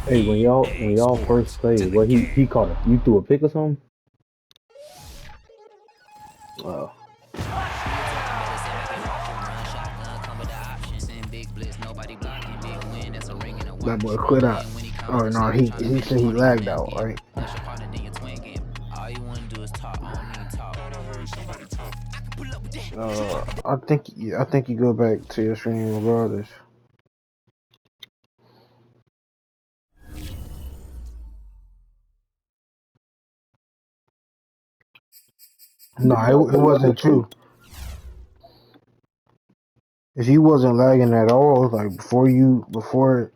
Hey, when y'all first played, what he caught a you threw a pick or something? Uh, That boy quit out. Oh no, he said he lagged out, right? I think you go back to your stream regardless. No, it wasn't true. If you wasn't lagging at all, like before.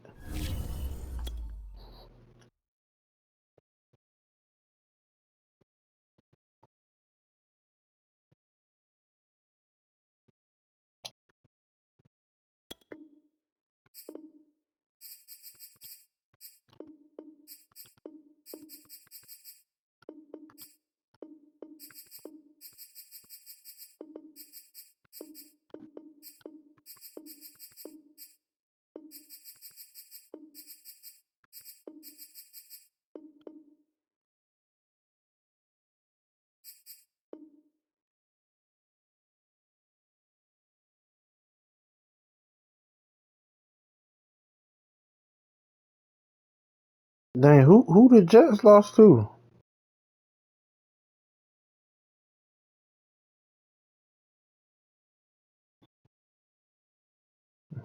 Dang, who the Jets lost to?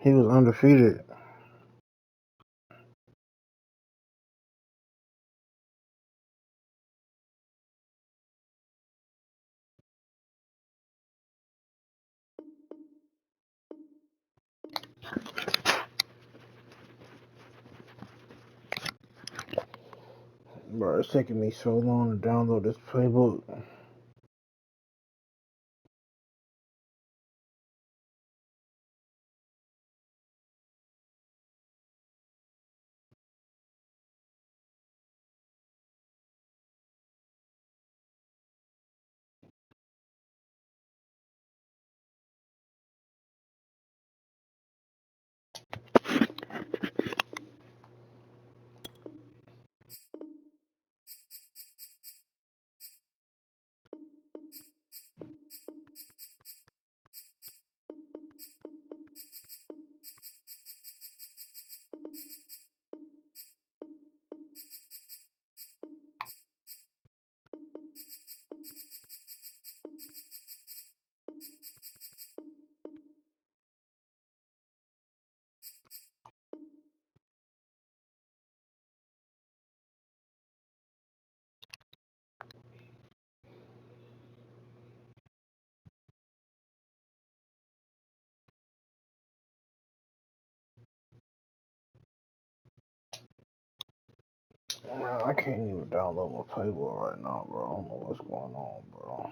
He was undefeated. Bro, it's taking me so long to download this playbook. Man, I can't even download my playbook right now, bro. I don't know what's going on, bro.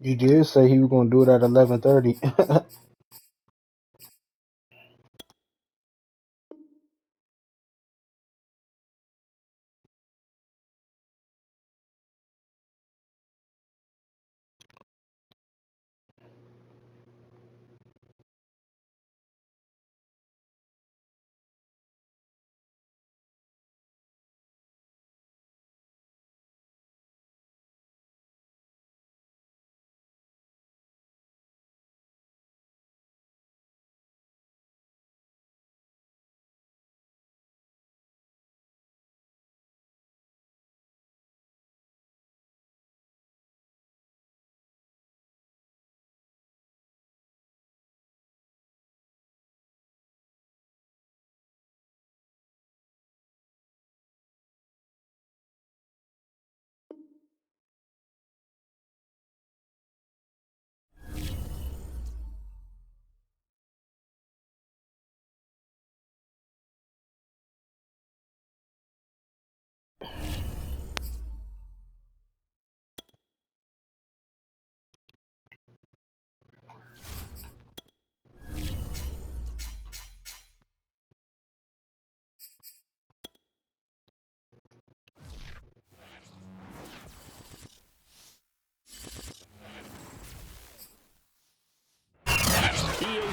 You did say he was gonna do it at 11:30.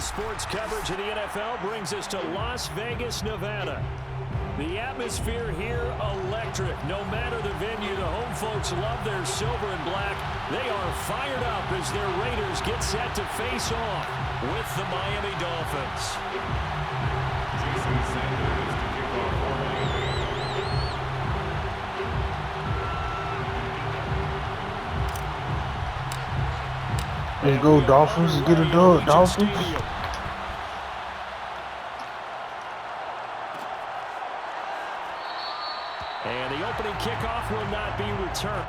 sports coverage of the NFL brings us to Las Vegas, Nevada. The atmosphere here, electric. No matter the venue, the home folks love their silver and black. They are fired up as their Raiders get set to face off with the Miami Dolphins. Let's go, Dolphins. Get a dub, Dolphins. And the opening kickoff will not be returned.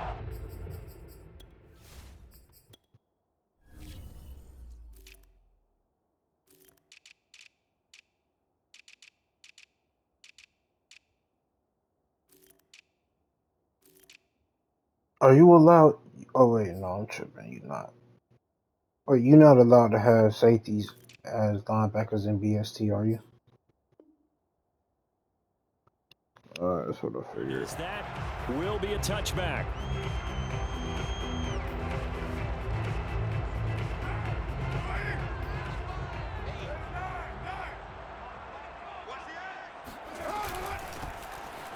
Are you allowed? Oh wait, no, I'm tripping. You're not. Wait, you're not allowed to have safeties as linebackers in BST, are you? That's what I figured. That will be a touchback.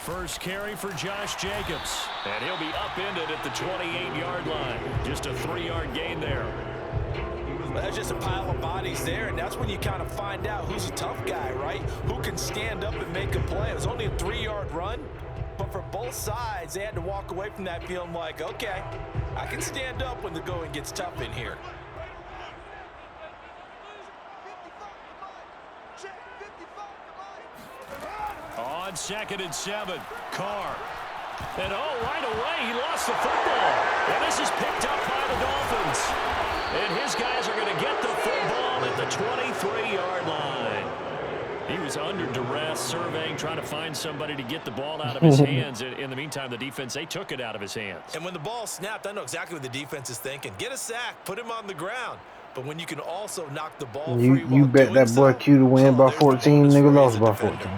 First carry for Josh Jacobs. And he'll be upended at the 28-yard line. Just a 3-yard gain there. Well, there's just a pile of bodies there, and that's when you kind of find out who's a tough guy, right? Who can stand up and make a play. It was only a 3-yard run, but for both sides, they had to walk away from that feeling like, okay, I can stand up when the going gets tough in here. On 2nd and 7, Carr. And right away, he lost the football. And this is picked up by the Dolphins. And his guys are going to get the football at the 23-yard line. He was under duress, surveying, trying to find somebody to get the ball out of his hands. In the meantime, the defense, they took it out of his hands. And when the ball snapped, I know exactly what the defense is thinking. Get a sack, put him on the ground. But when you can also knock the ball free, you bet that boy Q to win by 14, nigga lost by 14.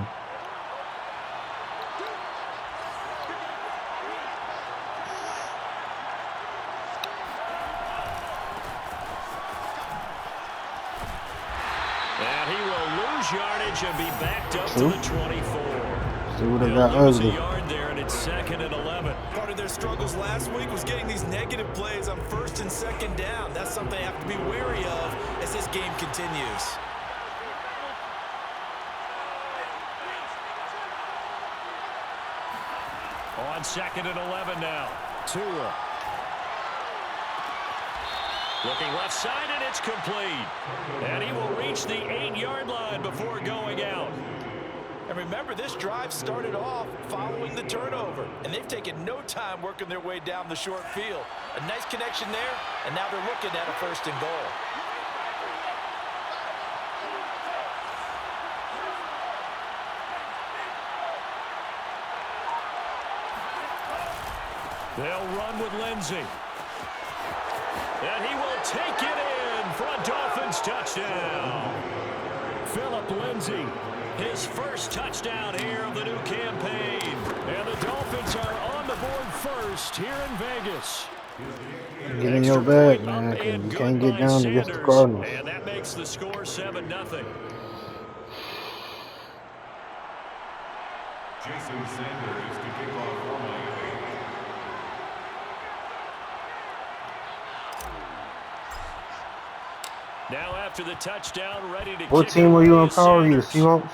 Yardage and be backed up to the 24. See what I got ugly. A yard there, and it's 2nd and 11. Part of their struggles last week was getting these negative plays on 1st and 2nd down. That's something they have to be wary of as this game continues. On 2nd and 11 now. Tua. Looking left side, and it's complete. And he will reach the 8-yard line before going out. And remember, this drive started off following the turnover. And they've taken no time working their way down the short field. A nice connection there, and now they're looking at a 1st and goal. They'll run with Lindsey. And he will take it in for a Dolphins touchdown. Phillip Lindsay, his first touchdown here of the new campaign. And the Dolphins are on the board first here in Vegas. Get in your bag, man, because you can't get down against the Cardinals. And that makes the score 7-0. Jason Sanders to kick off for Miami. Now after the touchdown, ready to What team were you in power? You the Seahawks?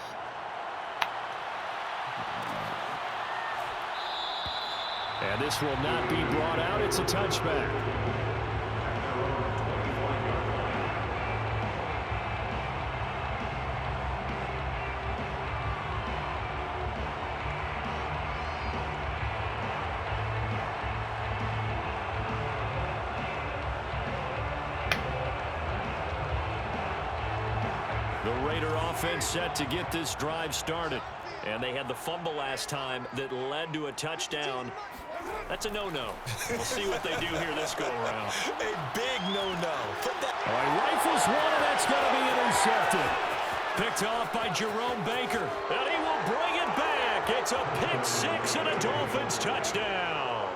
And this will not be brought out. It's a touchback. The Raider offense set to get this drive started. And they had the fumble last time that led to a touchdown. That's a no-no. We'll see what they do here this go-around. A big no-no. All right, rifles one, and that's going to be intercepted. Picked off by Jerome Baker. And he will bring it back. It's a pick six and a Dolphins touchdown.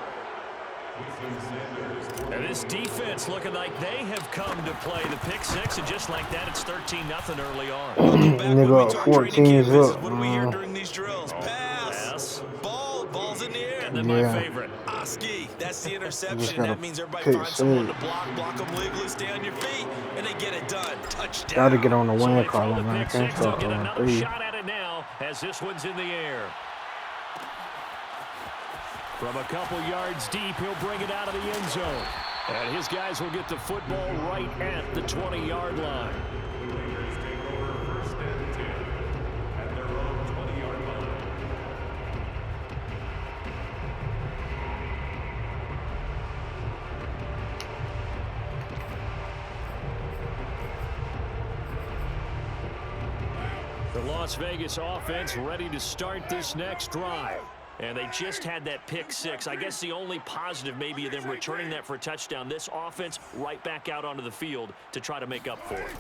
And this defense looking like they have come to play the pick six, and just like that, it's 13-0 early on. Nigga, 14 is up. What do we hear during these drills? Pass. Ball's in the air. And then my favorite. Oski. That's the interception. That means everybody finds someone to block them legally, stay on your feet, and they get it done. Touchdown. Gotta get on the So win they throw column, the man. pick Can't six. They'll start get on another 3. shot at it now as this one's in the air. From a couple yards deep, he'll bring it out of the end zone. And his guys will get the football right at the 20-yard line. The Las Vegas offense ready to start this next drive. And they just had that pick six. I guess the only positive maybe of them returning that for a touchdown. This offense right back out onto the field to try to make up for it.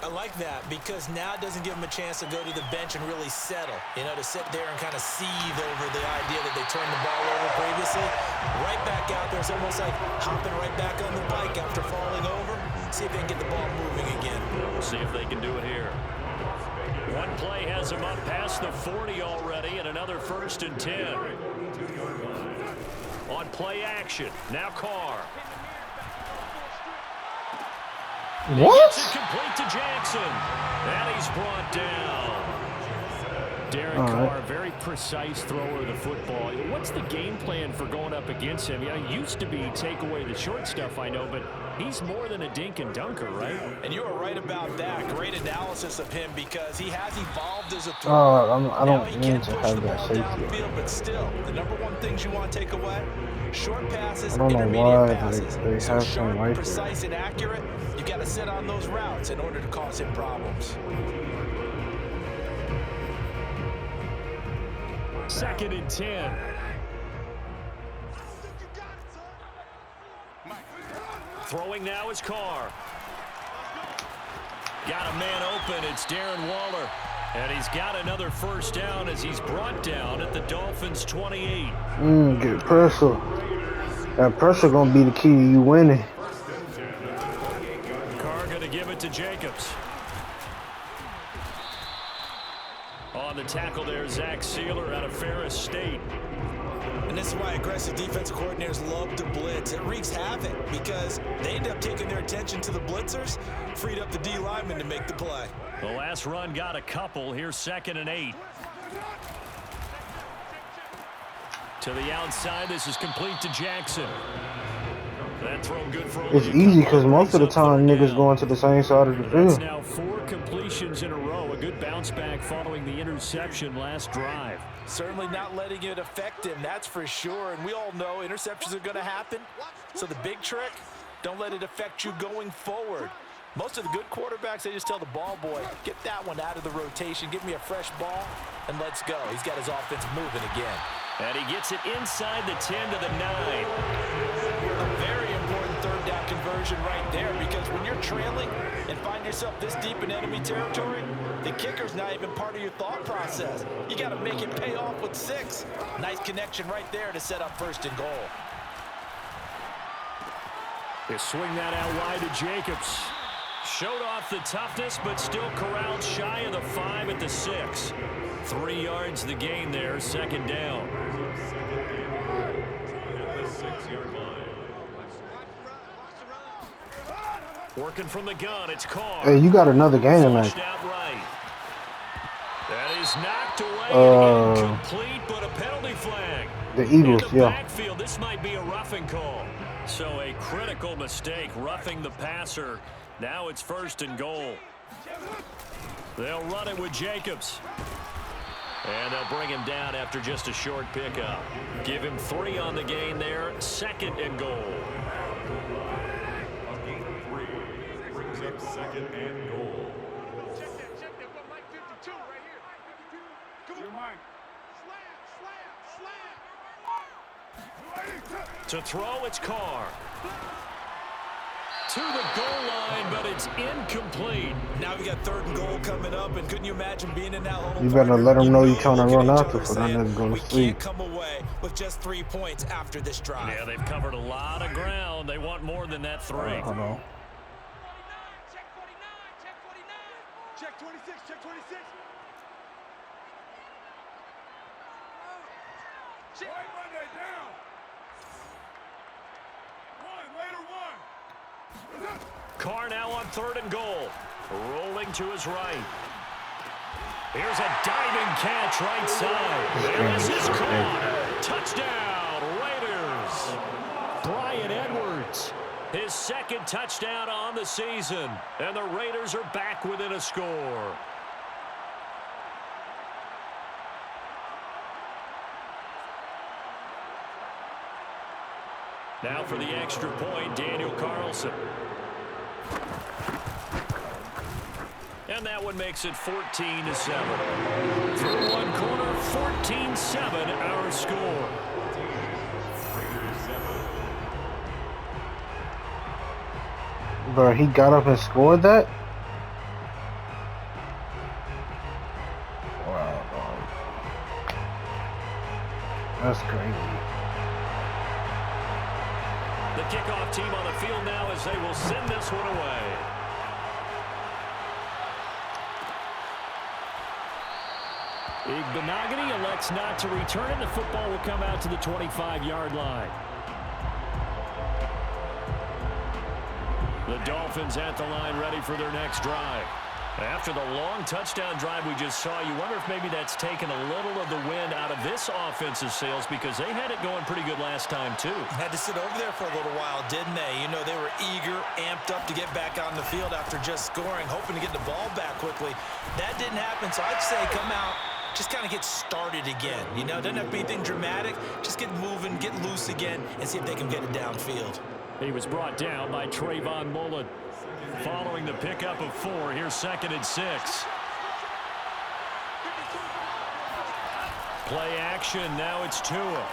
I like that because now it doesn't give them a chance to go to the bench and really settle. You know, to sit there and kind of seethe over the idea that they turned the ball over previously. Right back out there. It's almost like hopping right back on the bike after falling over. See if they can get the ball moving again. We'll see if they can do it here. One play has him up past the 40 already, and another 1st and 10. On play action, now Carr. What? Gets it complete to Jackson. And he's brought down. Derek Carr, very precise thrower of the football. What's the game plan for going up against him? It used to be take away the short stuff, I know, but he's more than a dink and dunker, right? And you are right about that. Great analysis of him because he has evolved as a thrower. I don't mean to have that safety. Downfield, but still, the number one things you want to take away, short passes, I don't know intermediate why passes. they So have sharp, some right precise, and accurate, you got to sit on those routes in order to cause him problems. 2nd and 10. Throwing now is Carr. Got a man open. It's Darren Waller. And he's got another 1st down as he's brought down at the Dolphins' 28. Get pressure. That pressure gonna be the key to you winning. Carr going to give it to Jacobs. On the tackle there, Zach Sealer out of Ferris State. And this is why aggressive defensive coordinators love to blitz. It wreaks havoc because they end up taking their attention to the blitzers, freed up the D lineman to make the play. The last run got a couple. Here's 2nd and 8. To the outside, this is complete to Jackson. That throw good for It's easy because most of the time niggas going to the same side of the That's field. now 4 completions in a row. A good bounce back following the interception last drive. Certainly not letting it affect him, that's for sure. And we all know interceptions are going to happen. So the big trick, don't let it affect you going forward. Most of the good quarterbacks, they just tell the ball boy, get that one out of the rotation, give me a fresh ball, and let's go. He's got his offense moving again. And he gets it inside the 10 to the 9. A very important 3rd down conversion right there because when you're trailing and find yourself this deep in enemy territory, the kicker's not even part of your thought process. You got to make it pay off with 6. Nice connection right there to set up 1st and goal. They swing that out wide to Jacobs. Showed off the toughness, but still corralled shy of the 5 at the 6. 3 yards the gain there, 2nd down. Working from the gun, it's Carr. Hey, you got another game tonight. Right. That is knocked away and incomplete, but a penalty flag. The Eagles, in the yeah. backfield, this might be a roughing call. So a critical mistake, roughing the passer. Now it's 1st and goal. They'll run it with Jacobs. And they'll bring him down after just a short pickup. Give him 3 on the gain there. 2nd and goal. Gain 3 brings up 2nd and goal. Check that. What Mike 52 right here. Come on, Mike. Slam. To throw, it's Carr. To the goal line, but it It's incomplete. Now we got 3rd and goal coming up, and couldn't you imagine being in that little You better let them know you're trying to run out after for that nigga go to we sleep. can't come away with just 3 points after this drive. Yeah, they've covered a lot of ground. They want more than that 3. Hold on. Check 26, check 26. Check Monday down. Later one. Carr now on 3rd and goal. Rolling to his right. Here's a diving catch right side. And this is caught. Touchdown, Raiders. Bryan Edwards, his 2nd touchdown on the season. And the Raiders are back within a score. Now for the extra point, Daniel Carlson. And that one makes it 14-7. Through one corner, 14-7, our score. Bro, he got up and scored that? Wow, dog. That's crazy. The kickoff team on the field now as they will send this one away. Igbenogany elects not to return it. The football will come out to the 25-yard line. The Dolphins at the line ready for their next drive. After the long touchdown drive we just saw, you wonder if maybe that's taken a little of the wind out of this offensive sails because they had it going pretty good last time too. Had to sit over there for a little while, didn't they? You know, they were eager, amped up to get back on the field after just scoring, hoping to get the ball back quickly. That didn't happen, so I'd say come out, just kind of get started again. You know, doesn't have to be anything dramatic. Just get moving, get loose again, and see if they can get it downfield. He was brought down by Trayvon Mullen. Following the pickup of 4, here's 2nd and 6. Play action, now it's Tua.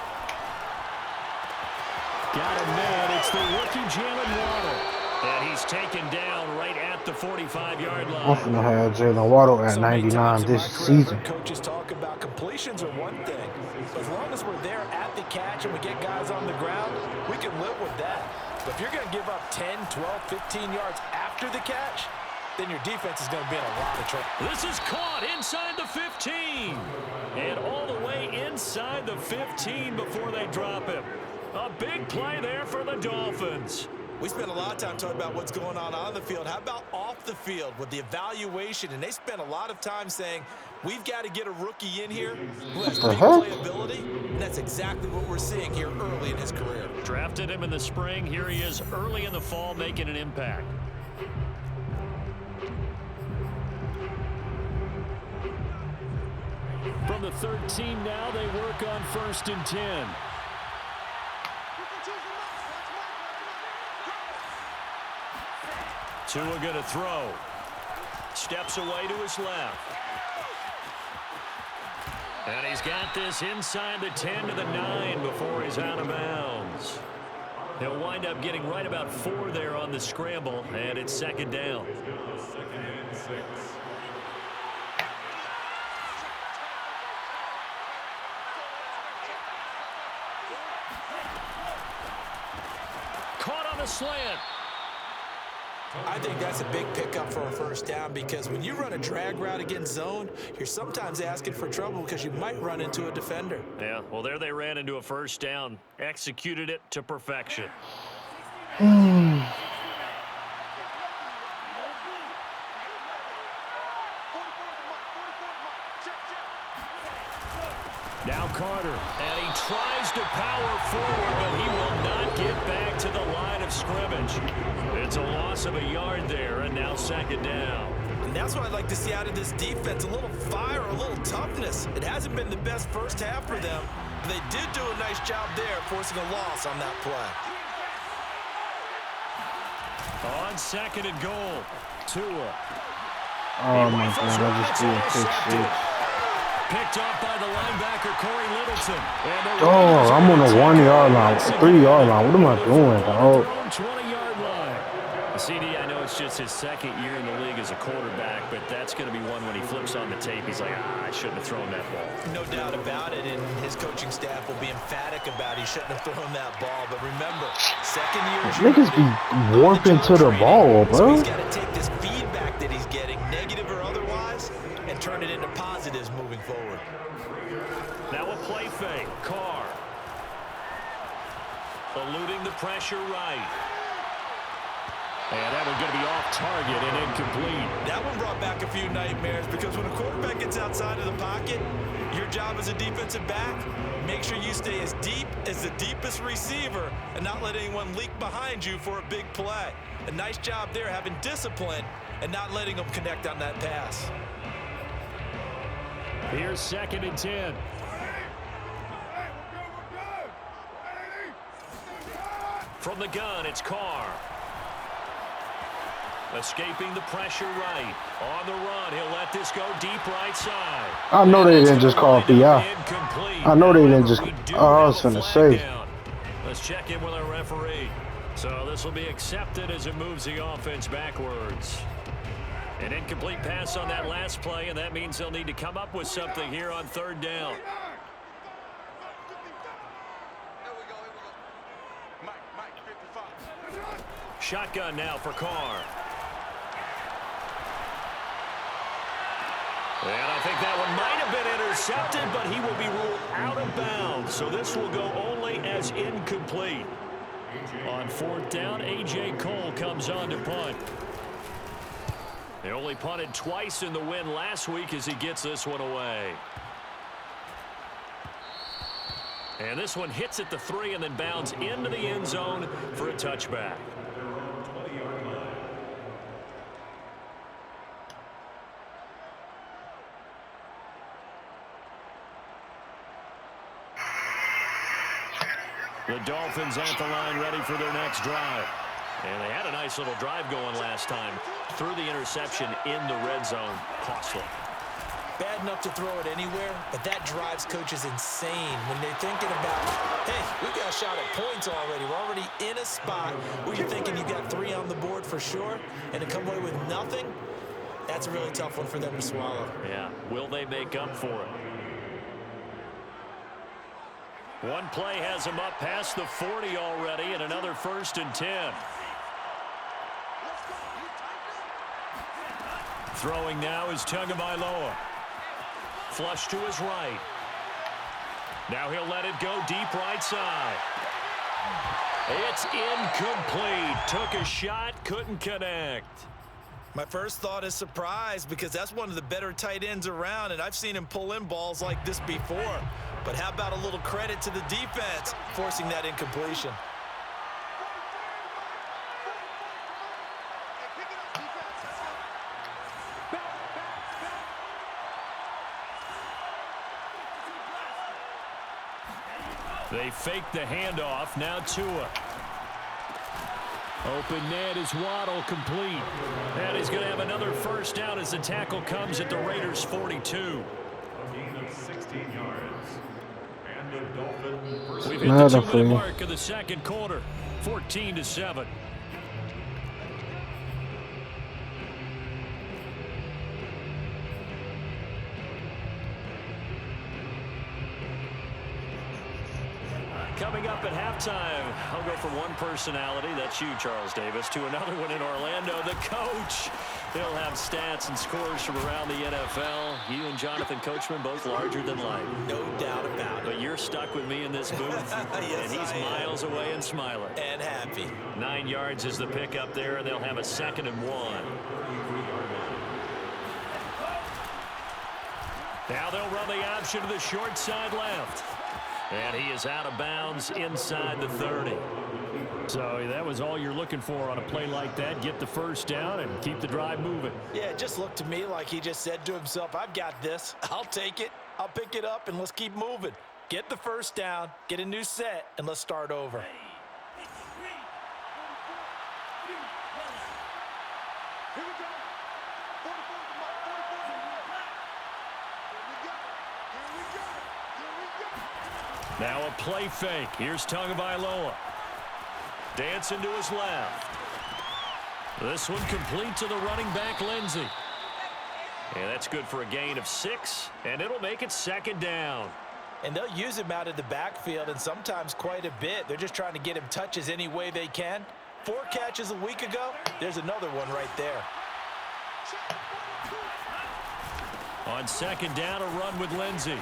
Got him man, it's the rookie Jalen Waddle. And he's taken down right at the 45-yard line. I'm finna have Jalen Waddle at 99 this season. Coaches talk about completions are one thing. But as long as we're there at the catch and we get guys on the ground, we can live with that. But if you're going to give up 10, 12, 15 yards after the catch, then your defense is going to be in a lot of trouble. This is caught inside the 15. And all the way inside the 15 before they drop him. A big play there for the Dolphins. We spent a lot of time talking about what's going on the field. How about off the field with the evaluation? And they spent a lot of time saying, we've got to get a rookie in here who has big playability. And that's exactly what we're seeing here early in his career. Drafted him in the spring. Here he is early in the fall making an impact. From the 13 now, they work on 1st and 10. Tua going to throw. Steps away to his left. And he's got this inside the 10 to the 9 before he's out of bounds. He'll wind up getting right about 4 there on the scramble, and it's 2nd down. 2nd and 6. Caught on the slant. I think that's a big pickup for a 1st down because when you run a drag route against zone, you're sometimes asking for trouble because you might run into a defender. Yeah, well, there they ran into a 1st down. Executed it to perfection. Now Carter, and he tries to power forward, but he will not get back to the line of scrimmage. It's a loss of a yard there, and now 2nd down. And that's what I'd like to see out of this defense, a little fire, a little toughness. It hasn't been the best 1st half for them, but they did do a nice job there, forcing a loss on that play. On 2nd and goal, Tua. Oh my God, I just threw a pick 6. Picked off by the linebacker, Corey Littleton. Oh, I'm on the 1-yard line, 3-yard line. What am I doing, dog? 20-yard line. CD, I know it's just his second year in the league as a quarterback, but that's going to be one when he flips on the tape, he's like, I shouldn't have thrown that ball. No doubt about it, and his coaching staff will be emphatic about he shouldn't have thrown that ball. But remember, second year is Niggas be warping to the ball, so bro. he's got to take this feedback that he's getting, negative or otherwise, and turn it into positives moving forward. Now a play fake. Carr. Eluding the pressure right. And that one's going to be off target and incomplete. That one brought back a few nightmares because when a quarterback gets outside of the pocket, your job as a defensive back, make sure you stay as deep as the deepest receiver and not let anyone leak behind you for a big play. A nice job there having discipline and not letting them connect on that pass. Here's 2nd and 10. From the gun, it's Carr. Escaping the pressure right. On the run, he'll let this go deep right side. I know they didn't just call PI. I know they didn't just. Oh, I was finna say. Let's check in with our referee. So this will be accepted as it moves the offense backwards. An incomplete pass on that last play, and that means they'll need to come up with something here on 3rd down. Shotgun now for Carr. And I think that one might have been intercepted, but he will be ruled out of bounds. So this will go only as incomplete. On 4th down, A.J. Cole comes on to punt. They only punted twice in the win last week as he gets this one away. And this one hits at the 3 and then bounds into the end zone for a touchback. The Dolphins at the line ready for their next drive. And they had a nice little drive going last time. Threw the interception in the red zone. Costly. Bad enough to throw it anywhere, but that drives coaches insane when they're thinking about, hey, we got a shot at points already. We're already in a spot where you're thinking you got 3 on the board for sure, and to come away with nothing, that's a really tough one for them to swallow. Yeah. Will they make up for it? One play has him up past the 40 already, and another 1st and 10. Throwing now is Tagovailoa. Flush to his right. Now he'll let it go deep right side. It's incomplete. Took a shot, couldn't connect. My first thought is surprise because that's one of the better tight ends around, and I've seen him pull in balls like this before. But how about a little credit to the defense forcing that incompletion? They fake the handoff. Now Tua. Open net is Waddle, complete. And he's going to have another 1st down as the tackle comes at the Raiders' 42. A gain of 16 yards. And the Dolphins. We've hit the 2-minute mark of the 2nd quarter. 14-7. Coming up at halftime, I'll go from one personality, that's you, Charles Davis, to another one in Orlando, the coach. He'll have stats and scores from around the NFL. You and Jonathan Coachman, both larger than life. No doubt about it. But you're stuck with me in this booth, yes, and he's miles away and smiling. And happy. 9 yards is the pickup there, and they'll have a 2nd and 1. Now they'll run the option to the short side left. And he is out of bounds inside the 30. So that was all you're looking for on a play like that. Get the 1st down and keep the drive moving. Yeah, it just looked to me like he just said to himself, I've got this. I'll take it. I'll pick it up, and let's keep moving. Get the 1st down, get a new set, and let's start over. Now a play fake. Here's Tagovailoa. Dancing to his left. This one complete to the running back, Lindsey. And that's good for a gain of 6, and it'll make it 2nd down. And they'll use him out of the backfield, and sometimes quite a bit. They're just trying to get him touches any way they can. 4 catches a week ago, there's another one right there. On 2nd down, a run with Lindsey.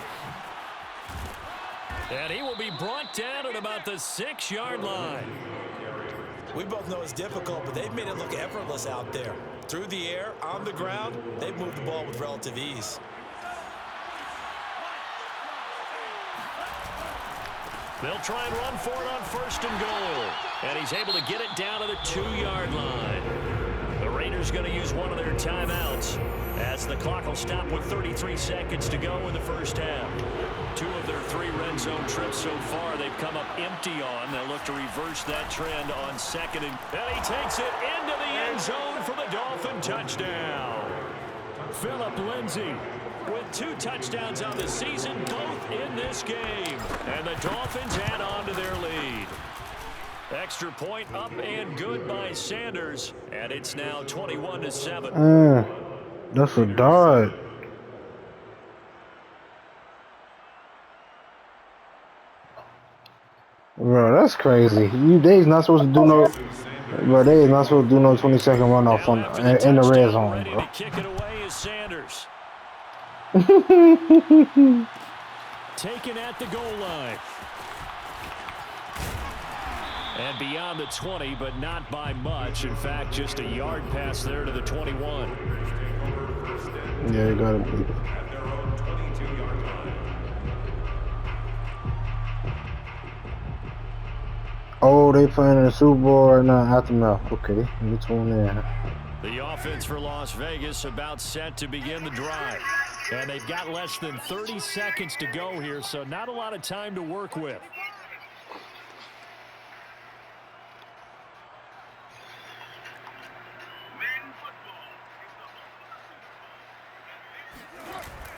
And he will be brought down at about the 6-yard line. We both know it's difficult, but they've made it look effortless out there. Through the air, on the ground, they've moved the ball with relative ease. They'll try and run for it on 1st and goal. And he's able to get it down to the 2-yard line. The Raiders going to use one of their timeouts as the clock will stop with 33 seconds to go in the first half. 2 of their 3 red zone trips so far they've come up empty on. They'll look to reverse that trend on 2nd. And he takes it into the end zone for the Dolphin touchdown. Phillip Lindsay with 2 touchdowns on the season, both in this game. And the Dolphins add on to their lead. Extra point up and good by Sanders. And it's now 21-7. That's a dart. Bro, that's crazy. They's not supposed to do no. Bro, they is not supposed to do no 20-second runoff in the red zone, ready bro. to kick it away is Sanders. Taken at the goal line. And beyond the 20, but not by much. In fact, just a yard pass there to the 21. Yeah, you gotta beat it. Oh, they playing in the Super Bowl right now. Aftermath. Okay, which one there? The offense for Las Vegas about set to begin the drive. And they've got less than 30 seconds to go here, so not a lot of time to work with.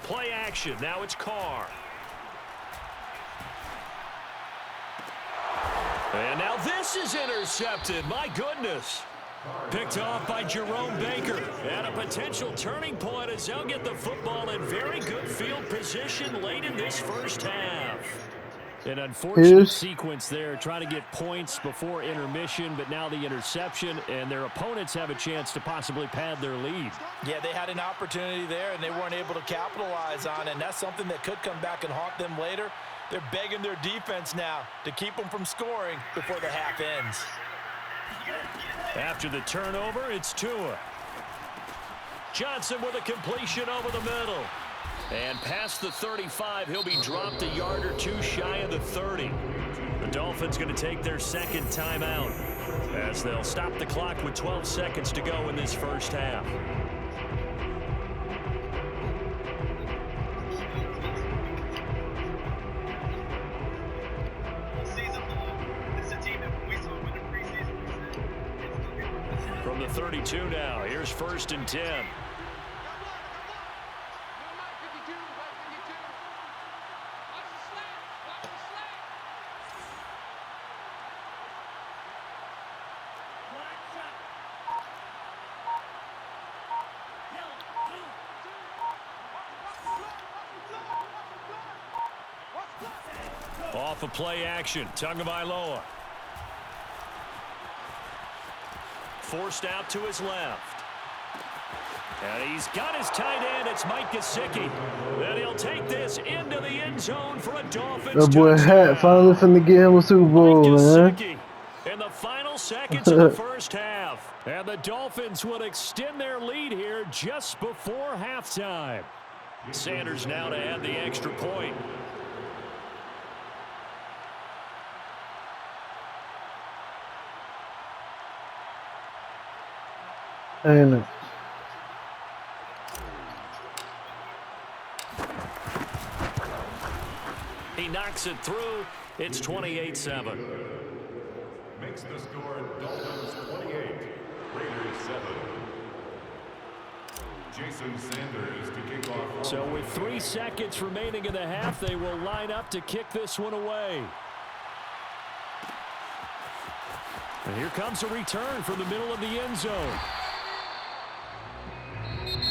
Play action. Now it's Carr. And now this is intercepted. My goodness. Picked off by Jerome Baker. And a potential turning point as they'll get the football in very good field position late in this first half. An unfortunate sequence there, trying to get points before intermission, but now the interception, and their opponents have a chance to possibly pad their lead. Yeah, they had an opportunity there, and they weren't able to capitalize on it, and that's something that could come back and haunt them later. They're begging their defense now to keep them from scoring before the half ends. After the turnover, it's Tua. Johnson with a completion over the middle. And past the 35, he'll be dropped a yard or 2 shy of the 30. The Dolphins going to take their 2nd timeout as they'll stop the clock with 12 seconds to go in this first half. From the 32 now, here's 1st and 10. Off of play action, Tagovailoa. Forced out to his left. And he's got his tight end. It's Mike Gesicki. Then he'll take this into the end zone for a Dolphins. That boy Hat finally finna get him a Super Bowl, man. In the final seconds of the first half. And the Dolphins will extend their lead here just before halftime. Sanders now to add the extra point. And he knocks it through. It's 28-7. Makes the score Dolphins 28, Raiders 7. Jason Sanders to kick off. So with 3 seconds remaining in the half, they will line up to kick this one away. And here comes a return from the middle of the end zone.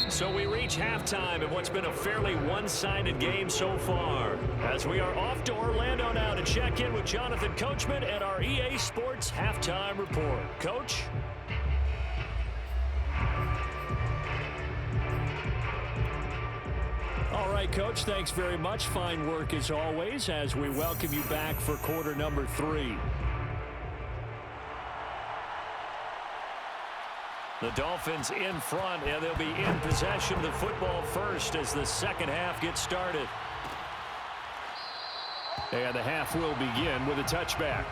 So we reach halftime in what's been a fairly one-sided game so far. As we are off to Orlando now to check in with Jonathan Coachman and our EA Sports Halftime Report. Coach? All right, Coach, thanks very much. Fine work as always as we welcome you back for quarter number 3. The Dolphins in front, and they'll be in possession of the football first as the second half gets started. And the half will begin with a touchback.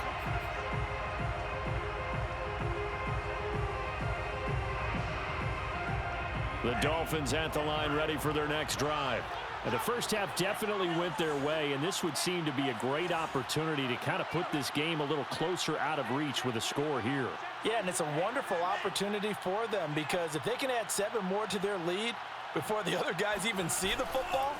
The Dolphins at the line ready for their next drive. And the first half definitely went their way, and this would seem to be a great opportunity to kind of put this game a little closer out of reach with a score here. Yeah, and it's a wonderful opportunity for them because if they can add 7 more to their lead before the other guys even see the football,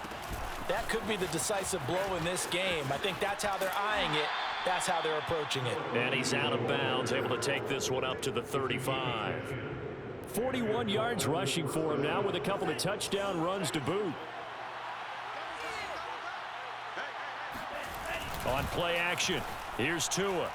that could be the decisive blow in this game. I think that's how they're eyeing it. That's how they're approaching it. And he's out of bounds, able to take this one up to the 35. 41 yards rushing for him now with a couple of touchdown runs to boot. On play action, here's Tua.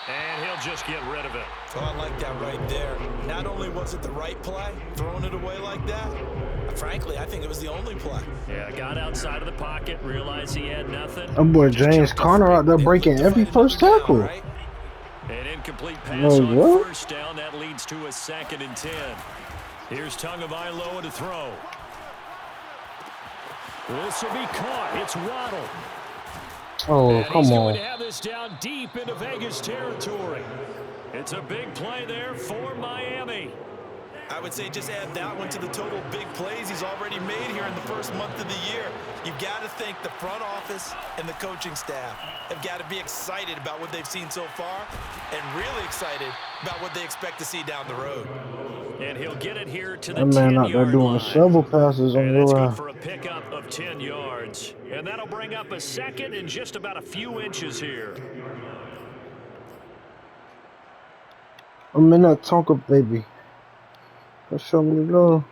And he'll just get rid of it. Oh, I like that right there. Not only was it the right play, throwing it away like that, frankly, I think it was the only play. Yeah, got outside of the pocket, realized he had nothing. That boy James Conner out there breaking every first tackle. An incomplete pass on first down. That leads to a 2nd and 10. Here's Tagovailoa to throw. This will be caught. It's Waddle. Oh, and come he's on. going to have this down deep into Vegas territory. It's a big play there for Miami. I would say just add that one to the total big plays he's already made here in the first month of the year. You've got to think the front office and the coaching staff have got to be excited about what they've seen so far and really excited about what they expect to see down the road. And he'll get it here to the 10-yard That man out there doing several passes on and your that's line. good for a pickup of 10 yards. And that'll bring up a 2nd and just about a few inches here. I'm in that Tonka, baby. Let's show me the go.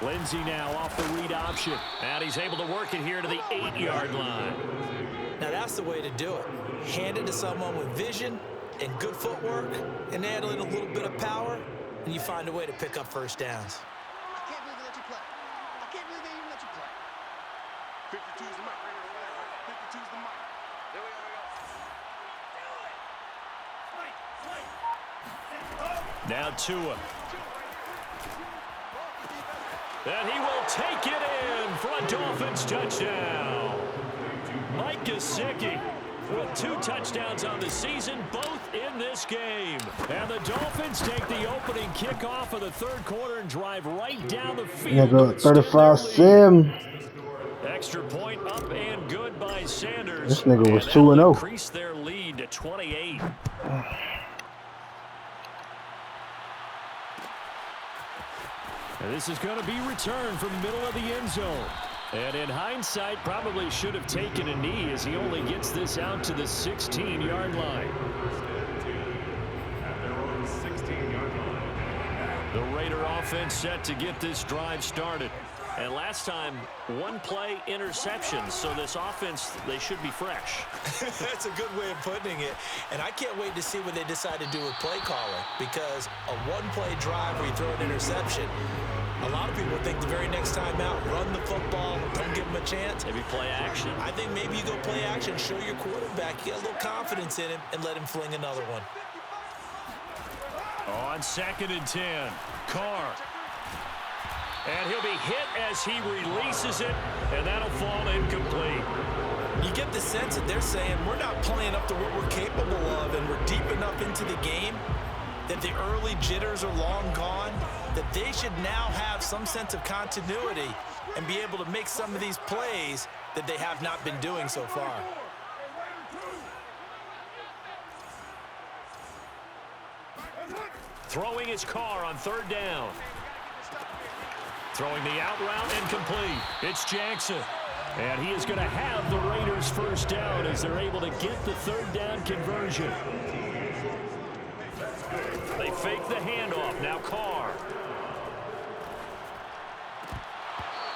Lindsey now off the read option. And he's able to work it here to the 8-yard line. Now that's the way to do it. Hand it to someone with vision and good footwork and add in a little bit of power, and you find a way to pick up first downs. I can't believe they let you play. I can't believe they even let you play. 52's the mic. 52's the mic. There we go. Now Tua. And he will take it in for a Dolphins touchdown. Mike Gesicki with 2 touchdowns on the season, both in this game. And the Dolphins take the opening kickoff of the 3rd quarter and drive right down the field. Nigga, 35-7. Extra point up and good by Sanders. This nigga was and 2-0. Increase their lead to 28. And this is going to be returned from the middle of the end zone. And in hindsight, probably should have taken a knee as he only gets this out to the 16-yard line. At their own 16-yard line. The Raider offense set to get this drive started. And last time, 1 play interception. So this offense, they should be fresh. That's a good way of putting it. And I can't wait to see what they decide to do with play calling, because a 1-play drive where you throw an interception, a lot of people think the very next time out, run the football, don't give them a chance. Maybe play action. I think maybe you go play action, show your quarterback, get a little confidence in him, and let him fling another one. On 2nd and 10, Carr. And he'll be hit as he releases it, and that'll fall incomplete. You get the sense that they're saying we're not playing up to what we're capable of, and we're deep enough into the game that the early jitters are long gone, that they should now have some sense of continuity and be able to make some of these plays that they have not been doing so far. throwing his car on 3rd down. Throwing the out route and complete. It's Jackson. And he is going to have the Raiders first down as they're able to get the 3rd down conversion. They fake the handoff. Now Carr.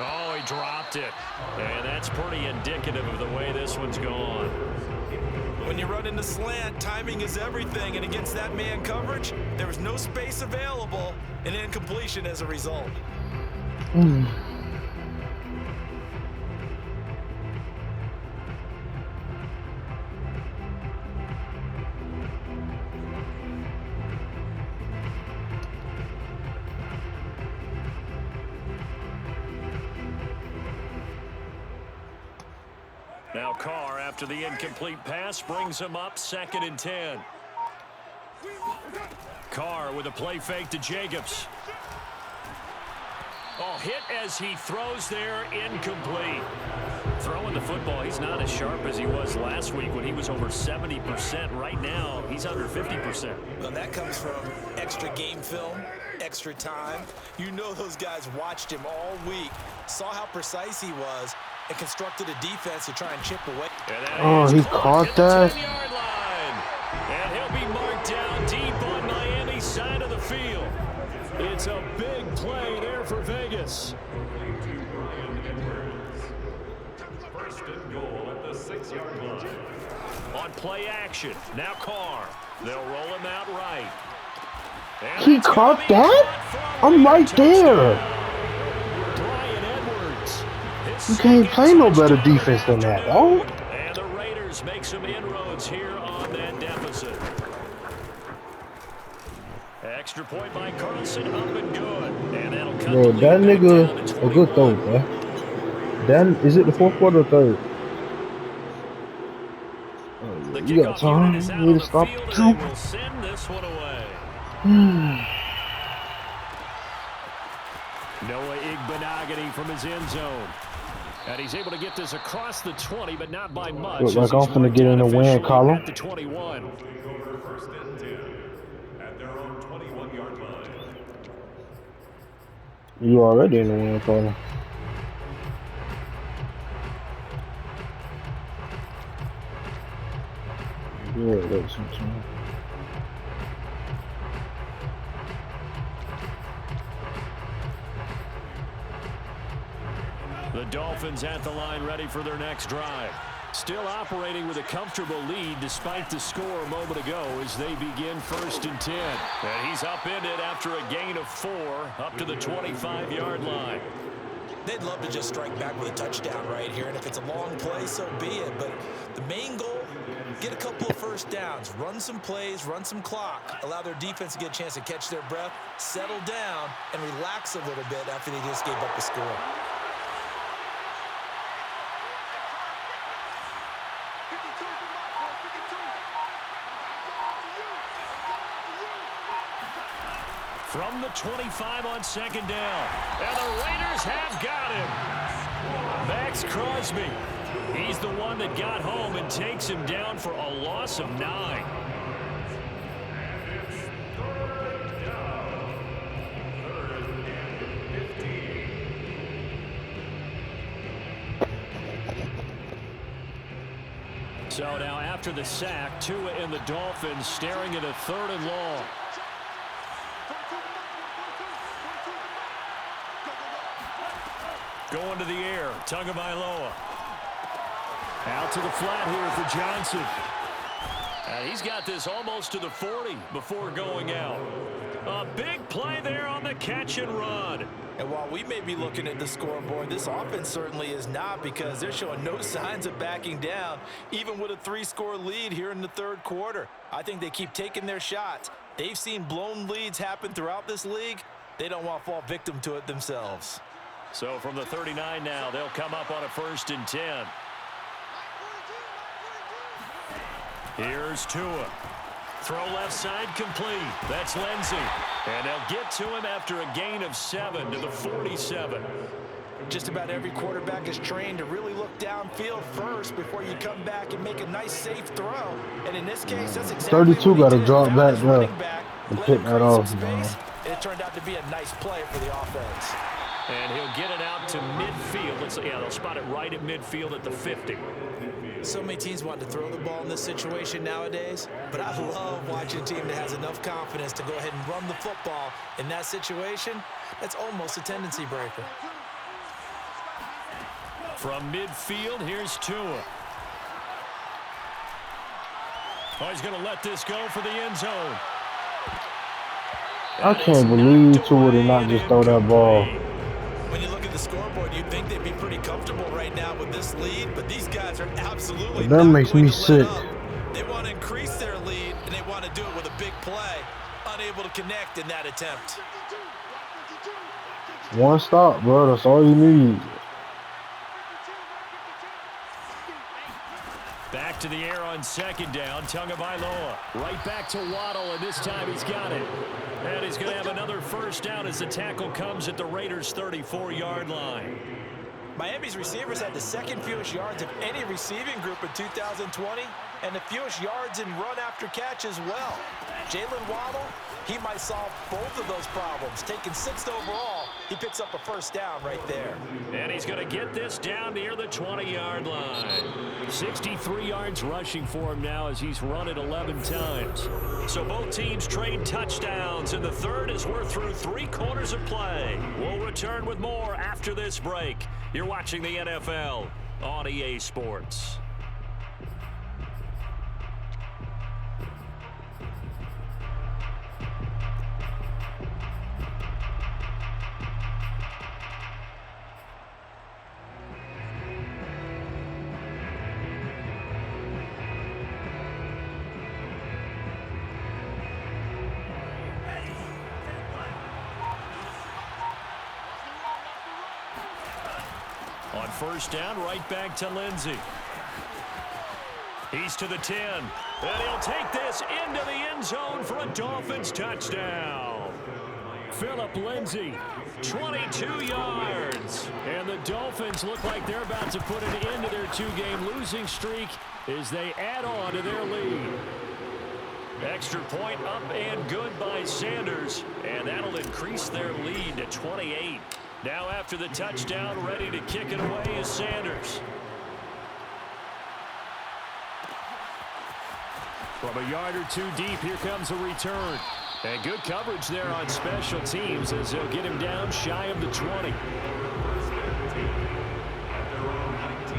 Oh, he dropped it. And that's pretty indicative of the way this one's gone. When you run into slant, timing is everything. And against that man coverage, there was no space available, and incompletion as a result. Now Carr, after the incomplete pass, brings him up 2nd and 10. Carr with a play fake to Jacobs. Oh, hit as he throws there, incomplete. Throwing the football, he's not as sharp as he was last week when he was over 70%. Right now, he's under 50%. Well, that comes from extra game film, extra time. You know those guys watched him all week, saw how precise he was, and constructed a defense to try and chip away. Oh, he caught that? 10-yard line. And he'll be marked down deep on Miami's side of the field. It's a big play there for Vegas. First and goal at the 6-yard line. On play action, now Carr. They'll roll him out right. And He it's caught gonna be that? caught for a I'm right touchdown. there. Bryan Edwards. His You can't second play no better touchdown defense than that, of the dog. afternoon. And the Raiders make some inroads here on that deficit. Extra point by Carlson, up and good. And that'll cut Bro, the lead that back nigga down to a good throw, 21. bro. Then is it the 4th quarter or 3rd? The You got kickoff time? unit is out You need on to the stop field, the and they will send this one away. Noah Igbenogany from his end zone. And he's able to get this across the 20, but not by much. Look like as I'm he's finna marked get in down the win officially column. at the 21. Over first and 10 at their own 21-yard line. You already in the win column. Yeah, that's something. The Dolphins at the line ready for their next drive. Still operating with a comfortable lead despite the score a moment ago as they begin 1st and 10. And he's upended after a gain of 4 up to the 25-yard line. They'd love to just strike back with a touchdown right here, and if it's a long play, so be it. But the main goal, get a couple of first downs, run some plays, run some clock, allow their defense to get a chance to catch their breath, settle down, and relax a little bit after they just gave up a score. From the 25 on 2nd down. And the Raiders have got him. Max Crosby. He's the one that got home and takes him down for a loss of 9. So now after the sack, Tua and the Dolphins staring at a 3rd and long. Going to the air, Tagovailoa. Out to the flat here for Johnson. And he's got this almost to the 40 before going out. A big play there on the catch and run. And while we may be looking at the scoreboard, this offense certainly is not, because they're showing no signs of backing down, even with a 3-score lead here in the 3rd quarter. I think they keep taking their shots. They've seen blown leads happen throughout this league. They don't want to fall victim to it themselves. So from the 39 now, they'll come up on a 1st and 10. Here's Tua. Throw left side complete. That's Lindsey. And they'll get to him after a gain of 7 to the 47. Just about every quarterback is trained to really look downfield first before you come back and make a nice, safe throw. And in this case, that's exactly 32 what he got to did. drop Found back his there. running back, And Let pick him that create some off, man. space. It turned out to be a nice play for the offense. And he'll get it out to midfield. They'll spot it right at midfield at the 50. So many teams want to throw the ball in this situation nowadays, but I love watching a team that has enough confidence to go ahead and run the football in that situation. That's almost a tendency breaker. From midfield, here's Tua. Oh, he's going to let this go for the end zone. I can't believe Tua did not just throw that ball. When you look at the scoreboard, you'd think they'd be pretty comfortable right now with this lead, but these guys are absolutely That not makes going me to let sick. up. They want to increase their lead, and they want to do it with a big play. Unable to connect in that attempt. One stop, bro. That's all you need. Back to the air on second down. Tagovailoa right back to Waddle, and this time he's got it. And he's going to have another first down as the tackle comes at the Raiders' 34-yard line. Miami's receivers had the second fewest yards of any receiving group in 2020, and the fewest yards in run after catch as well. Jalen Waddle, he might solve both of those problems. Taking 6th overall, he picks up a first down right there. And he's going to get this down near the 20-yard line. 63 yards rushing for him now as he's run it 11 times. So both teams trade touchdowns, and the third as we're through 3 quarters of play. We'll return with more after this break. You're watching the NFL on EA Sports. On first down, right back to Lindsey. He's to the 10. And he'll take this into the end zone for a Dolphins touchdown. Phillip Lindsay, 22 yards. And the Dolphins look like they're about to put an end to their 2-game losing streak as they add on to their lead. Extra point up and good by Sanders. And that'll increase their lead to 28. Now after the touchdown, ready to kick it away is Sanders. From a yard or two deep, here comes a return. And good coverage there on special teams as they'll get him down shy of the 20.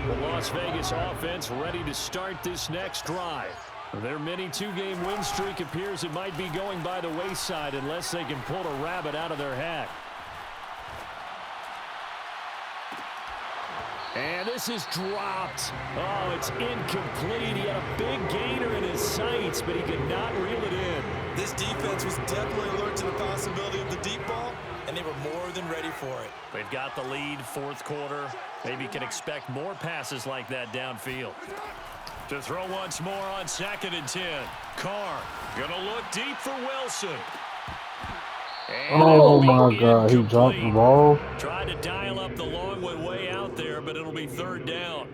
The Las Vegas offense ready to start this next drive. Their mini 2-game win streak appears it might be going by the wayside unless they can pull a rabbit out of their hat. And this is dropped. Oh, it's incomplete. He had a big gainer in his sights, but he could not reel it in. This defense was definitely alert to the possibility of the deep ball, and they were more than ready for it. They've got the lead, fourth quarter. Maybe can expect more passes like that downfield. To throw once more on 2nd and 10. Carr going to look deep for Wilson. And Oh my God, he dropped the ball. Tried to dial up the long one way out there, but it'll be 3rd down.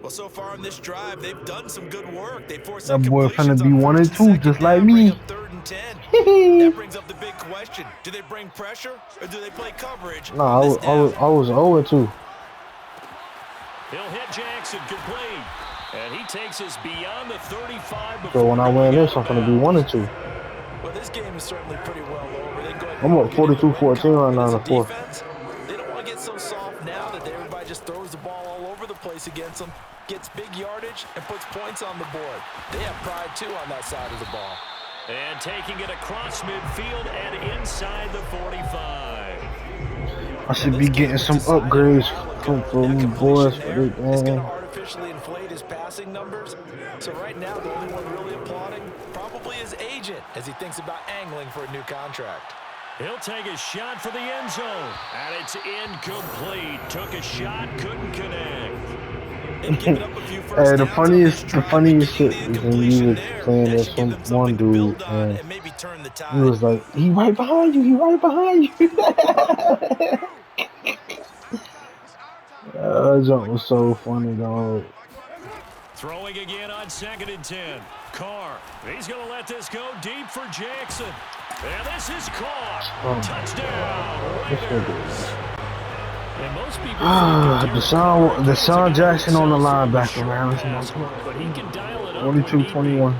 Well, so far on this drive, they've done some good work. They forced That some boy completions finna be on 1 and 1st 2, just second like down, bring me. up 3rd and 10. That brings up the big question. Do they bring pressure or do they play coverage? No, on I this was down? 0 and 2. He'll hit Jackson complete. And he takes us beyond the 35. So when I win this, I'm gonna be 1 and 2. Well, this game is certainly pretty well over. They can go ahead I'm and up get into 42-14 right now in as the a 4th. defense, they don't want to get so soft now that everybody just throws the ball all over the place against them, gets big yardage, and puts points on the board. They have pride, too, on that side of the ball. And taking it across midfield and inside the 45. I should be getting some upgrades from boys for this It's going to game. artificially inflate his passing numbers. So right now, the only one really applauding probably his agent as he thinks about angling for a new contract. He'll take a shot for the end zone. And it's incomplete. Took a shot, couldn't connect. They've given up a few first Hey, the downs on funniest, this the drive, funniest but shit getting is the when you incompletion were there, saying that that should give them one something to dude, build on and and maybe turn the he tide. was like, "He right behind you. He right behind you." That jump was so funny, dog. Throwing again on 2nd and 10. Carr, he's going to let this go deep for Jackson. And this is caught. Oh, Touchdown, this nigga. Raiders. And most people Deshaun Jackson on the linebacker, man. That's pass, my but he can dial it up 22-21.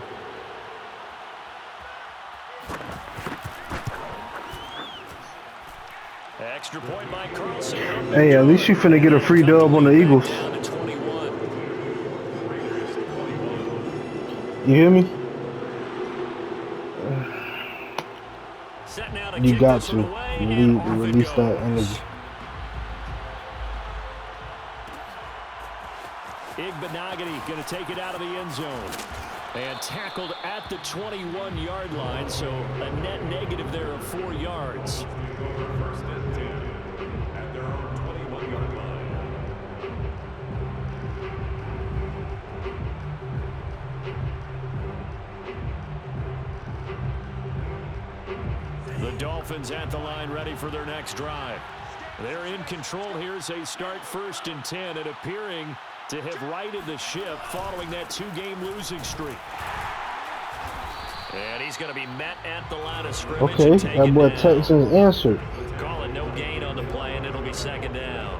Extra point by Carlson. Hey, at least you finna get a free dub on the Eagles. Down to 21. You hear me? Set now to You kick got this to one away, and off it release that goes. energy. Igbenogany going to take it out of the end zone. And tackled at the 21-yard line, so a net negative there of 4 yards. First and 10 at their own 21-yard line. The Dolphins at the line ready for their next drive. They're in control here as they start 1st and 10 and appearing to have righted the ship following that 2-game losing streak. And he's going to be met at the line of scrimmage. Okay, that boy Texans answered. Call it no gain on the play, and it'll be 2nd down.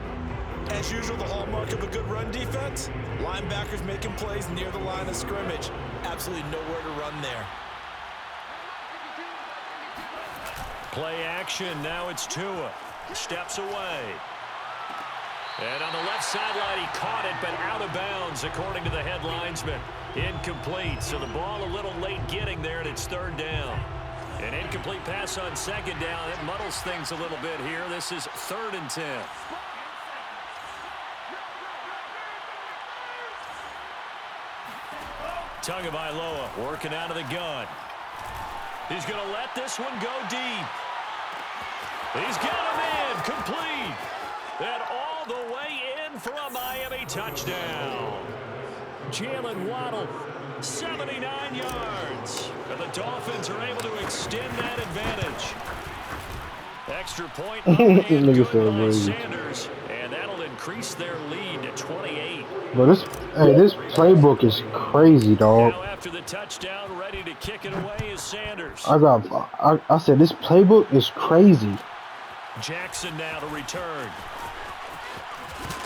As usual, the hallmark of a good run defense, linebackers making plays near the line of scrimmage. Absolutely nowhere to run there. Play action. Now it's Tua. Steps away. And on the left sideline, he caught it, but out of bounds, according to the head linesman. Incomplete. So the ball a little late getting there, and it's 3rd down. An incomplete pass on 2nd down. It muddles things a little bit here. This is 3rd and 10. Tagovailoa working out of the gun. He's going to let this one go deep. He's got him in. Complete. And all the way in for a Miami touchdown. Jalen Waddle, 79 yards. And the Dolphins are able to extend that advantage. Extra point up and good by Sanders. And that'll increase their lead to 28. But this playbook is crazy, dog. Now after the touchdown, ready to kick it away is Sanders. I said this playbook is crazy. Jackson now to return.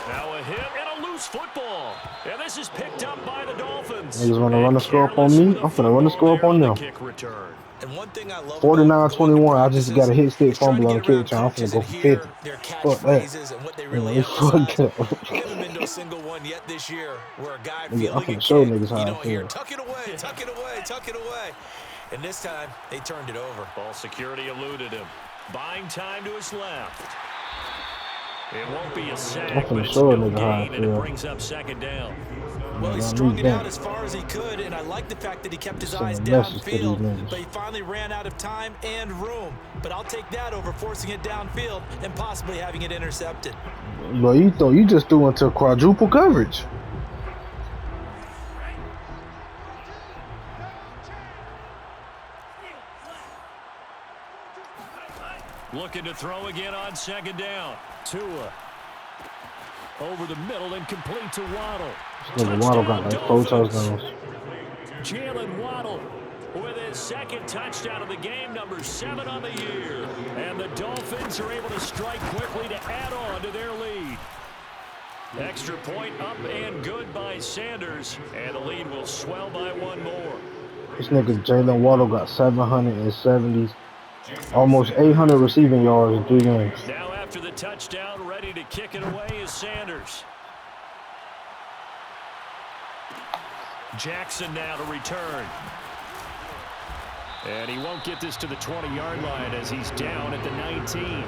Now a hit and a loose football. And this is picked up by the Dolphins. Niggas want to run the score up on me? I'm finna run the score up on them. Kick return. And one thing I love 49-21. I just got a hit stick fumble on the kick return. I'm finna go for 50. Fuck that. And what they Yeah, really fuck emphasize. that. We haven't been to a single one yet this year where a guy Yeah, I'm fielding a finna show kick, niggas how you I don't hear, feel. tuck it away, tuck it away, tuck it away. And this time, they turned it over. Ball security eluded him. Buying time to his left. It won't be a sack, but it's no gain, and it brings up 2nd down. Well, he strung it out as far as he could, and I like the fact that he kept his eyes downfield, but he finally ran out of time and room. But I'll take that over forcing it downfield and possibly having it intercepted. But you just threw into quadruple coverage. Looking to throw again on 2nd down. Tua. Over the middle and complete to Waddle. Waddle got like 4 touchdowns. Jalen Waddle with his 2nd touchdown of the game, number 7 on the year. And the Dolphins are able to strike quickly to add on to their lead. Extra point up and good by Sanders. And the lead will swell by 1 more. This nigga Jalen Waddle got 770, almost 800 receiving yards in 3 games. Now after the touchdown, ready to kick it away is Sanders. Jackson now to return. And he won't get this to the 20-yard line as he's down at the 19.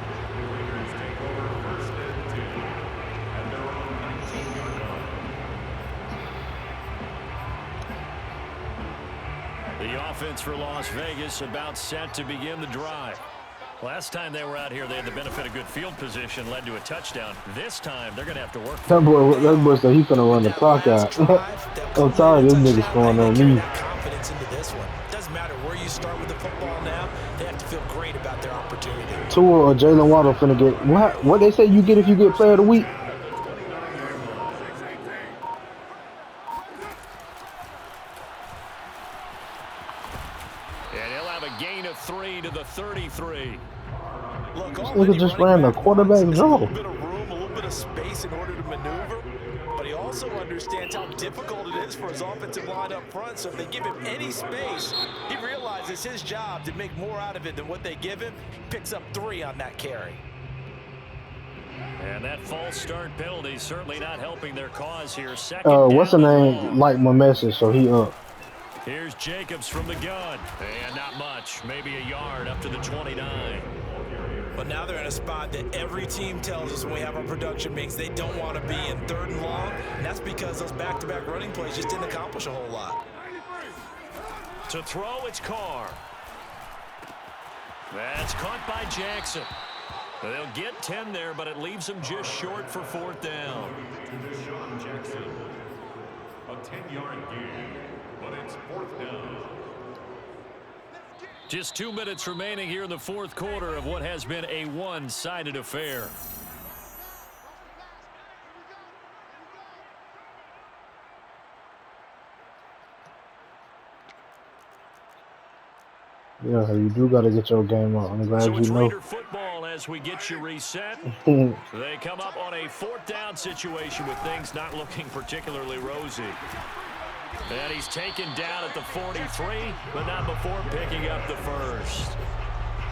The offense for Las Vegas about set to begin the drive. Last time they were out here, they had the benefit of good field position, led to a touchdown. This time, they're going to have to work. That boy said he's gonna run the clock out. I'm tired of them niggas going on me. Confidence into this one. Doesn't matter where you start with the football now. They have to feel great about their opportunity. Tua or Jalen Waddle finna get what they say you get if you get player of the week. And he'll have a gain of 3 to the Nigga just ran the quarterback A draw. little bit of room, a little bit of space in order to maneuver. But he also understands how difficult it is for his offensive line up front. So if they give him any space, he realizes his job to make more out of it than what they give him. Picks up 3 on that carry. And that false start penalty certainly not helping their cause here. Second What's the down and name? long. Like my message, so he up. Here's Jacobs from the gun. And not much. Maybe a yard up to the 29. But now they're in a spot that every team tells us when we have our production meetings they don't want to be in 3rd and long. And that's because those back-to-back running plays just didn't accomplish a whole lot. To throw, it's Carr. That's caught by Jackson. They'll get 10 there, but it leaves them just short for 4th down. To Deshaun Jackson. A 10-yard gain, but it's 4th down. Just 2 minutes remaining here in the 4th quarter of what has been a one-sided affair. Yeah, you do got to get your game up. I'm glad So it's you know. Raider football as we get you reset. They come up on a 4th down situation with things not looking particularly rosy. And he's taken down at the 43, but not before picking up the first.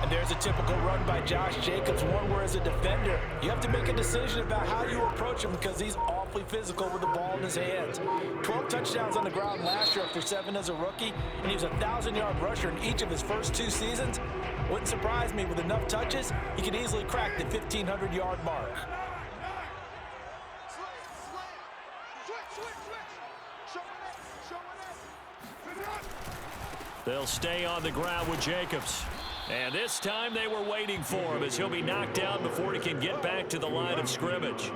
And there's a typical run by Josh Jacobs, one where as a defender, you have to make a decision about how you approach him because he's awfully physical with the ball in his hands. 12 touchdowns on the ground last year after 7 as a rookie, and he was a 1,000-yard rusher in each of his first 2 seasons. Wouldn't surprise me with enough touches, he could easily crack the 1,500-yard mark. They'll stay on the ground with Jacobs. And this time they were waiting for him as he'll be knocked down before he can get back to the line of scrimmage.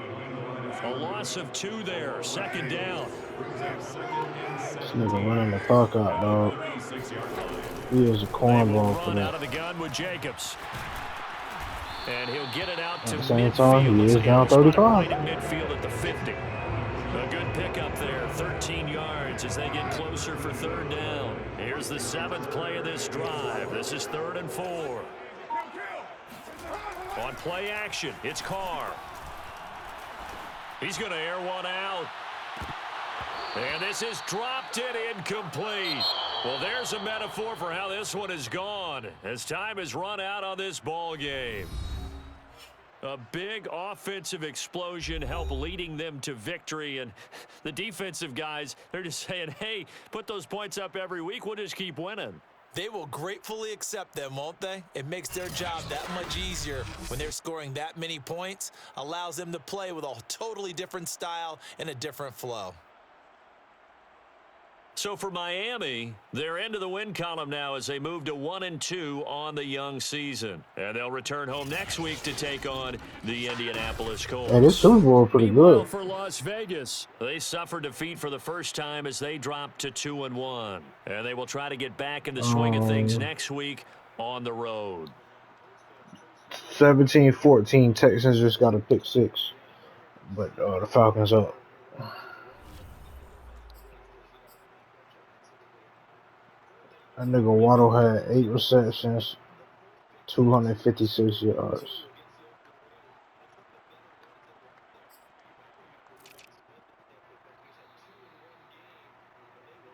A loss of 2 there, 2nd down. This nigga running the fuck out, dog. He is a cornball for Run out that. of the gun with Jacobs. And he'll get it out to At the same midfield. time, he is Looks like down he'll spot it 35. right at midfield at the 50. A good pickup there, 13 yards as they get closer for 3rd down. Here's the 7th play of this drive. This is 3rd and 4. On play action, it's Carr. He's going to air one out. And this is dropped it incomplete. Well, there's a metaphor for how this one is gone as time has run out on this ball game. A big offensive explosion helped leading them to victory. And the defensive guys, they're just saying, hey, put those points up every week. We'll just keep winning. They will gratefully accept them, won't they? It makes their job that much easier when they're scoring that many points. Allows them to play with a totally different style and a different flow. So for Miami, they're into the win column now as they move to 1-2 on the young season. And they'll return home next week to take on the Indianapolis Colts. Hey, this Super Bowl pretty Meanwhile, good. for Las Vegas, they suffered defeat for the first time as they dropped to 2-1. And they will try to get back in the swing of things next week on the road. 17-14, Texans just got a pick 6. But the Falcons up. That nigga Waddle had 8 receptions, 256 yards.